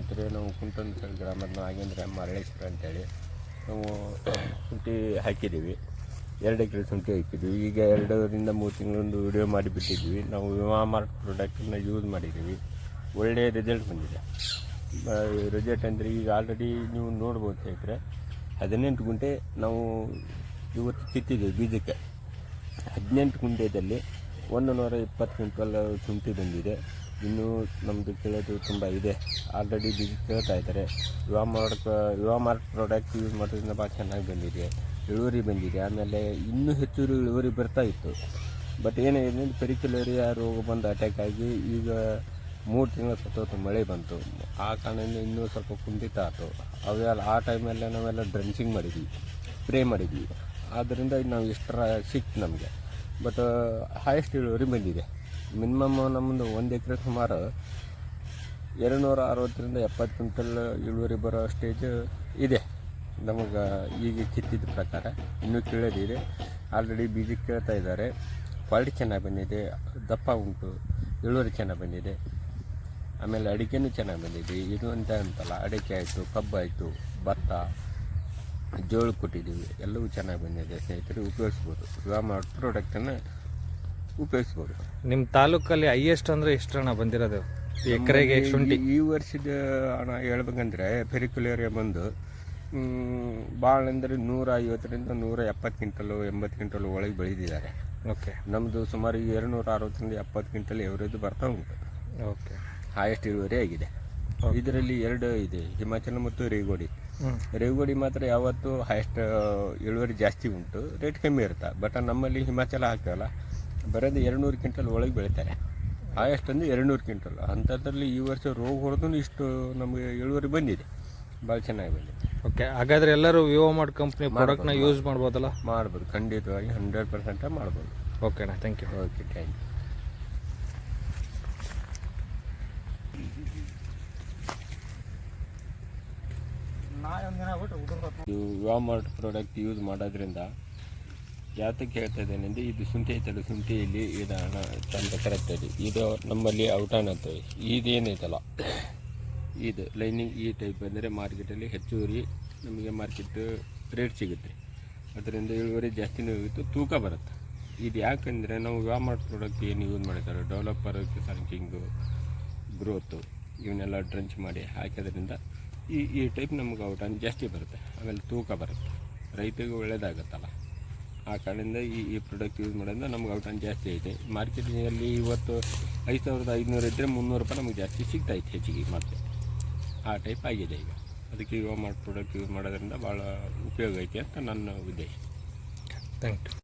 ಸ್ನೇಹಿತರೆ, ನಾವು ಕುಂಟನಕಲ್ ಗ್ರಾಮದ ನಾಗೇಂದ್ರ ಮರಳೇಶ್ವರ ಅಂತೇಳಿ ನಾವು ಶುಂಠಿ ಹಾಕಿದ್ದೀವಿ. 2 ಎಕರೆ ಶುಂಠಿ ಹಾಕಿದ್ವಿ. ಈಗ 2ರಿಂದ 3 ತಿಂಗಳೊಂದು ವಿಡಿಯೋ ಮಾಡಿಬಿಟ್ಟಿದ್ವಿ. ನಾವು ವಿವಾಮಾರ್ಟ್ ಪ್ರಾಡಕ್ಟನ್ನು ಯೂಸ್ ಮಾಡಿದ್ದೀವಿ. ಒಳ್ಳೆಯ ರಿಸಲ್ಟ್ ಬಂದಿದೆ. ರಿಸಲ್ಟ್ ಅಂದರೆ ಈಗ ಆಲ್ರೆಡಿ ನೀವು ನೋಡ್ಬೋದು ಸ್ನೇಹಿತರೆ, 18 ಗುಂಟೆ ನಾವು ಇವತ್ತು ಕಿತ್ತಿದ್ದೀವಿ. ಬೀಜಕ್ಕೆ 18 ಗುಂಟೆಯಲ್ಲಿ 120 ಕ್ವಿಂಟಲ್ ಶುಂಠಿ ಬಂದಿದೆ. ಇನ್ನೂ ನಮ್ಮದು ಕೇಳೋದು ತುಂಬ ಇದೆ. ಆಲ್ರೆಡಿ ಬೀಜ ಕೇಳ್ತಾ ಇದ್ದಾರೆ. ವಿವಾಮಾರ್ಟ್ ಪ್ರಾಡಕ್ಟ್ ಯೂಸ್ ಮಾಡೋದ್ರಿಂದ ಭಾಳ ಚೆನ್ನಾಗಿ ಬಂದಿದೆ, ಇಳುವರಿ ಬಂದಿದೆ. ಆಮೇಲೆ ಇನ್ನೂ ಹೆಚ್ಚು ಇಳುವರಿ ಬರ್ತಾ ಇತ್ತು. ಬಟ್ ಏನಾಗಿದೆ, ಪೆರಿಕ್ಯುಲೇರಿಯಾ ರೋಗ ಬಂದು ಅಟ್ಯಾಕ್ ಆಗಿ ಈಗ 3 ತಿಂಗಳ ಸತತ ಮಳೆ ಬಂತು. ಆ ಕಾರಣದಿಂದ ಇನ್ನೂ ಸ್ವಲ್ಪ ಕುಂಠಿತ ಆಯಿತು. ಅವೆಲ್ಲ ಆ ಟೈಮಲ್ಲೇ ನಾವೆಲ್ಲ ಡ್ರೆಂಚಿಂಗ್ ಮಾಡಿದ್ವಿ, ಸ್ಪ್ರೇ ಮಾಡಿದ್ವಿ. ಆದ್ದರಿಂದ ನಾವು ಎಷ್ಟರ ಸಿಕ್ತು ನಮಗೆ. ಬಟ್ ಹೈಯೆಸ್ಟ್ ಇಳುವರಿ ಬಂದಿದೆ. ಮಿನಿಮಮ್ ನಮ್ಮದು 1 ಎಕರೆ ಸುಮಾರು 260ರಿಂದ 70 ಕ್ವಿಂಟಲ್ ಇಳುವರಿ ಬರೋ ಸ್ಟೇಜ್ ಇದೆ ನಮಗೆ ಈಗ ಕಿತ್ತಿದ ಪ್ರಕಾರ. ಇನ್ನೂ ಕೀಳೋದಿದೆ. ಆಲ್ರೆಡಿ ಬೀಜ ಕೇಳ್ತಾ ಇದ್ದಾರೆ. ಕ್ವಾಲಿಟಿ ಚೆನ್ನಾಗಿ ಬಂದಿದೆ, ದಪ್ಪ ಉಂಟು, ಇಳುವರಿ ಚೆನ್ನಾಗಿ ಬಂದಿದೆ. ಆಮೇಲೆ ಅಡಿಕೆನೂ ಚೆನ್ನಾಗಿ ಬಂದಿದೆ. ಇದು ಅಂತಲ್ಲ, ಅಡಿಕೆ ಆಯಿತು, ಕಬ್ಬು ಆಯಿತು, ಭತ್ತ, ಜೋಳ ಕೊಟ್ಟಿದ್ದೀವಿ. ಎಲ್ಲವೂ ಚೆನ್ನಾಗಿ ಬಂದಿದೆ ಸ್ನೇಹಿತರೆ. ಉಪಯೋಗಿಸ್ಬೋದು, ವಿವಾಮಾರ್ಟ್ ಪ್ರಾಡಕ್ಟನ್ನು ಉಪಯೋಗಿಸ್ಬೋದು. ನಿಮ್ಮ ತಾಲೂಕಲ್ಲಿ ಹೈಯೆಸ್ಟ್ ಅಂದರೆ ಎಷ್ಟು ಹಣ ಬಂದಿರೋದು ಎಕರೆಗೆ ಶುಂಠಿ? ಈ ವರ್ಷದ ಹಣ ಹೇಳ್ಬೇಕಂದ್ರೆ ಪೆರಿಕ್ಯುಲೇರಿಯಾ ಬಂದು ಭಾಳ ಅಂದರೆ 150ರಿಂದ 170 ಕ್ವಿಂಟಲು 80 ಕ್ವಿಂಟಲ್ ಒಳಗೆ ಬೆಳೆದಿದ್ದಾರೆ. ಓಕೆ. ನಮ್ಮದು ಸುಮಾರು 260ರಿಂದ 70 ಕ್ವಿಂಟಲ್ ಎವರೇಜ್ ಬರ್ತಾ ಉಂಟು. ಓಕೆ. ಹೈಯೆಸ್ಟ್ ಇಳುವರಿ ಆಗಿದೆ. ಇದರಲ್ಲಿ 2 ಇದೆ, ಹಿಮಾಚಲ ಮತ್ತು ರೇಗೋಡಿ. ರೇಗೋಡಿ ಮಾತ್ರ ಯಾವತ್ತೂ ಹೈಯೆಸ್ಟ್ ಇಳುವರಿ ಜಾಸ್ತಿ ಉಂಟು, ರೇಟ್ ಕಮ್ಮಿ ಇರುತ್ತೆ. ಬಟ್ ನಮ್ಮಲ್ಲಿ ಹಿಮಾಚಲ ಹಾಕ್ತವಲ್ಲ, ಬರೋದು 200 ಕ್ವಿಂಟಲ್ ಒಳಗೆ ಬೆಳೀತಾರೆ. ಹೈಯೆಸ್ಟ್ ಅಂದರೆ 200 ಕ್ವಿಂಟಲ್. ಅಂಥದ್ರಲ್ಲಿ ಈ ವರ್ಷ ರೋಗ ಹೊಡೆದು ಇಷ್ಟು ನಮಗೆ ಇಳುವರಿ ಬಂದಿದೆ, ಭಾಳ ಚೆನ್ನಾಗಿ ಬಂದಿದೆ. ಓಕೆ. ಹಾಗಾದರೆ ಎಲ್ಲರೂ ವಿವಾಮಾರ್ಟ್ ಕಂಪ್ನಿ ಪ್ರಾಡಕ್ಟ್ನ ಯೂಸ್ ಮಾಡ್ಬೋದಲ್ಲ? ಮಾಡ್ಬೋದು, ಖಂಡಿತವಾಗಿ 100% ಮಾಡ್ಬೋದು. ಓಕೆನಾ, thank you. Okay, thank you. Vivamart product use ಮಾಡೋದ್ರಿಂದ ಯಾತಕ್ಕೆ ಹೇಳ್ತಾ ಇದ್ದೇನೆ ಅಂದರೆ, ಇದು ಶುಂಠಿ ಐತಲ್ಲ, ಶುಂಠಿಯಲ್ಲಿ ಇದು ಹಣ ತಂದ ಕರೆಕ್ಟಲ್ಲಿ ಇದು ನಮ್ಮಲ್ಲಿ ಔಟಾನ್ ಅಂತೇವೆ. ಇದೇನೈತಲ್ಲ, ಇದು ಲೈನಿಂಗ್ ಈ ಟೈಪ್ ಅಂದರೆ ಮಾರ್ಕೆಟಲ್ಲಿ ಹೆಚ್ಚುವರಿ ನಮಗೆ ಮಾರ್ಕೆಟ್ ರೇಟ್ ಸಿಗುತ್ತೆ. ಅದರಿಂದ ಇಳುವರಿ ಜಾಸ್ತಿನೂ ಇರುತ್ತೆ, ತೂಕ ಬರುತ್ತೆ. ಇದು ಯಾಕಂದರೆ ನಾವು ವಿವಾಮಾರ್ಟ್ ಪ್ರಾಡಕ್ಟ್ ಏನು ಯೂಸ್ ಮಾಡಿದ್ದಾರೆ, ಡೆವಲಪರ್, ಕಿಸಾನ್ಕಿಂಗು, ಗ್ರೋತು ಇವನ್ನೆಲ್ಲ ಡ್ರಂಚ್ ಮಾಡಿ ಹಾಕೋದ್ರಿಂದ ಈ ಟೈಪ್ ನಮ್ಗೆ ಔಟಾನ್ ಜಾಸ್ತಿ ಬರುತ್ತೆ. ಆಮೇಲೆ ತೂಕ ಬರುತ್ತೆ, ರೈತರಿಗೆ ಒಳ್ಳೆಯದಾಗುತ್ತಲ್ಲ. ಆ ಕಾರಣದಿಂದ ಈ ಪ್ರಾಡಕ್ಟ್ ಯೂಸ್ ಮಾಡೋದ್ರಿಂದ ನಮ್ಗೆ ಔಟಾನ್ ಜಾಸ್ತಿ ಐತೆ. ಮಾರ್ಕೆಟಿಂಗಲ್ಲಿ ಇವತ್ತು 5500 ಇದ್ದರೆ 300 ರೂಪಾಯಿ ನಮಗೆ ಜಾಸ್ತಿ ಸಿಗ್ತಾಯಿತ್ತು ಹೆಚ್ಚಿಗೆ. ಮತ್ತೆ ಆ ಟೈಪ್ ಆಗಿದೆ ಈಗ. ಅದಕ್ಕೆ ವಿವಾಮಾರ್ಟ್ ಪ್ರಾಡಕ್ಟ್ ಯೂಸ್ ಮಾಡೋದ್ರಿಂದ ಭಾಳ ಉಪಯೋಗ ಐತೆ ಅಂತ ನನ್ನ ಉದ್ದೇಶ. Thank you.